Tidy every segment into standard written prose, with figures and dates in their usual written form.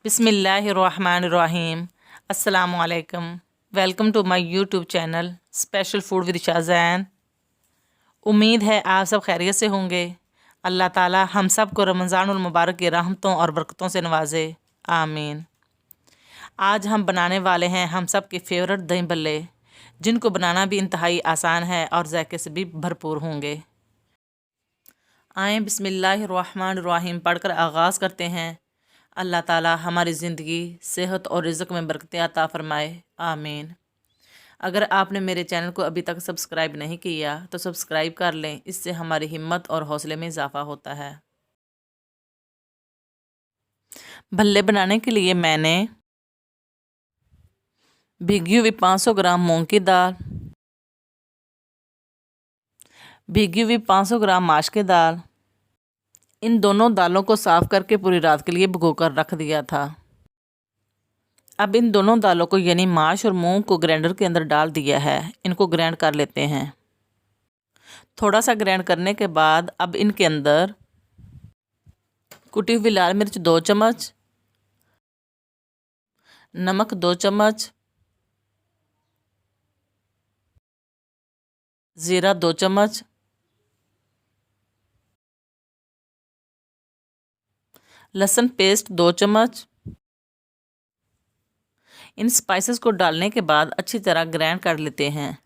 बिस्मिल्लाहिर्रहमानिर्रहीम। अस्सलामुअलैकुम। Welcome to my YouTube channel special food with Shazain. उम्मीद है आप सब खैरियत से होंगे। अल्लाह ताला हम सब को रमज़ानुल मुबारक की रहमतों और बरकतों से नवाजे, आमीन। आज हम बनाने वाले हैं हम सब के फेवरेट दही भल्ले, जिनको बनाना भी इंतहाई आसान है और जायके से भी भरपूर होंगे। आएँ बिस्मिल्लाहिर्रहमानिर्रहीम पढ़कर आगाज़ करते हैं। अल्लाह ताला हमारी ज़िंदगी, सेहत और रिज़्क़ में बरकतें अता फ़रमाए, आमीन। अगर आपने मेरे चैनल को अभी तक सब्सक्राइब नहीं किया तो सब्सक्राइब कर लें, इससे हमारी हिम्मत और हौसले में इजाफ़ा होता है। भल्ले बनाने के लिए मैंने भिगी हुई 500 ग्राम मूंग की दाल, भिगी हुई 500 ग्राम माश की दाल, इन दोनों दालों को साफ़ करके पूरी रात के लिए भिगो कर रख दिया था। अब इन दोनों दालों को यानी माश और मूंग को ग्राइंडर के अंदर डाल दिया है। इनको ग्राइंड कर लेते हैं। थोड़ा सा ग्राइंड करने के बाद अब इनके अंदर कुटी हुई लाल मिर्च 2 चम्मच, नमक 2 चम्मच, ज़ीरा 2 चम्मच, लहसुन पेस्ट 2 चम्मच। इन स्पाइसेस को डालने के बाद अच्छी तरह ग्राइंड कर लेते हैं।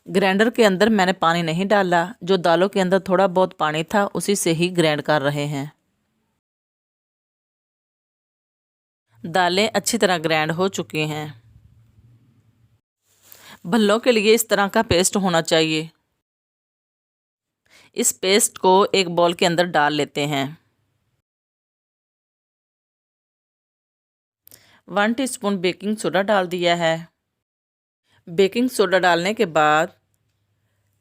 ग्राइंडर के अंदर मैंने पानी नहीं डाला, जो दालों के अंदर थोड़ा बहुत पानी था उसी से ही ग्राइंड कर रहे हैं। दालें अच्छी तरह ग्राइंड हो चुकी हैं। भल्लों के लिए इस तरह का पेस्ट होना चाहिए। इस पेस्ट को एक बाउल के अंदर डाल लेते हैं। 1 टीस्पून बेकिंग सोडा डाल दिया है। बेकिंग सोडा डालने के बाद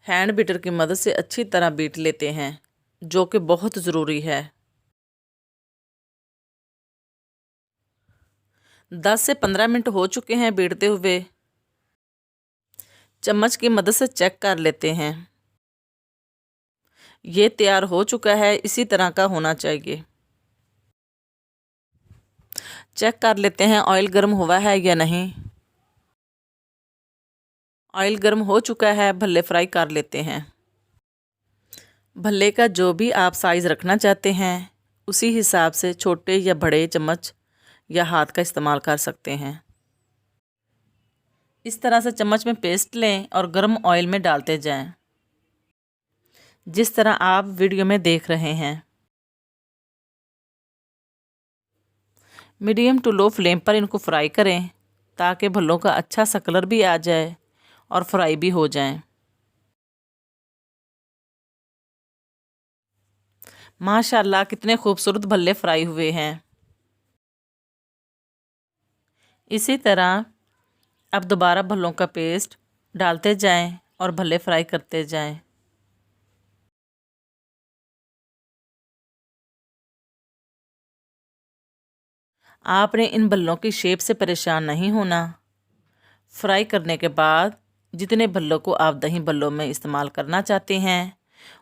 हैंड बीटर की मदद से अच्छी तरह बीट लेते हैं, जो कि बहुत ज़रूरी है। 10 से 15 मिनट हो चुके हैं बीटते हुए। चम्मच की मदद से चेक कर लेते हैं। ये तैयार हो चुका है, इसी तरह का होना चाहिए। चेक कर लेते हैं ऑयल गर्म हुआ है या नहीं। ऑयल गर्म हो चुका है, भल्ले फ्राई कर लेते हैं। भल्ले का जो भी आप साइज़ रखना चाहते हैं उसी हिसाब से छोटे या बड़े चम्मच या हाथ का इस्तेमाल कर सकते हैं। इस तरह से चम्मच में पेस्ट लें और गर्म ऑयल में डालते जाएं, जिस तरह आप वीडियो में देख रहे हैं। मीडियम टू लो फ्लेम पर इनको फ्राई करें ताकि भल्लों का अच्छा सा कलर भी आ जाए और फ्राई भी हो जाएं। माशाल्लाह कितने खूबसूरत भल्ले फ्राई हुए हैं। इसी तरह अब दोबारा भल्लों का पेस्ट डालते जाएं और भल्ले फ्राई करते जाएं। आपने इन भल्लों की शेप से परेशान नहीं होना। फ्राई करने के बाद जितने भल्लों को आप दही भल्लों में इस्तेमाल करना चाहते हैं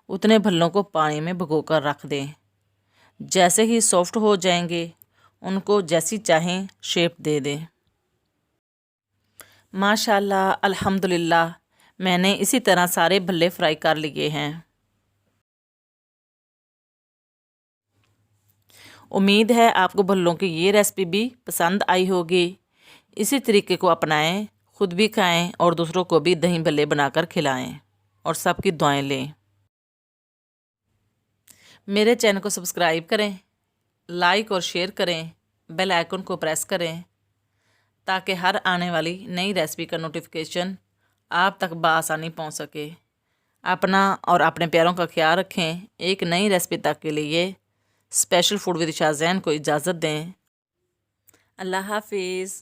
उतने भल्लों को पानी में भिगोकर रख दें। जैसे ही सॉफ्ट हो जाएंगे उनको जैसी चाहें शेप दे दें। माशाल्लाह अल्हम्दुलिल्लाह मैंने इसी तरह सारे भल्ले फ्राई कर लिए हैं। उम्मीद है आपको भल्लों की ये रेसिपी भी पसंद आई होगी। इसी तरीके को अपनाएं, खुद भी खाएं और दूसरों को भी दही भल्ले बनाकर खिलाएं और सबकी दुआएं लें। मेरे चैनल को सब्सक्राइब करें, लाइक और शेयर करें, बेल आइकन को प्रेस करें ताकि हर आने वाली नई रेसिपी का नोटिफिकेशन आप तक बआसानी पहुंच सके। अपना और अपने प्यारों का ख्याल रखें। एक नई रेसिपी तक के लिए स्पेशल फूड विद शाज़ैन को इजाज़त दें। अल्लाह हाफिज़।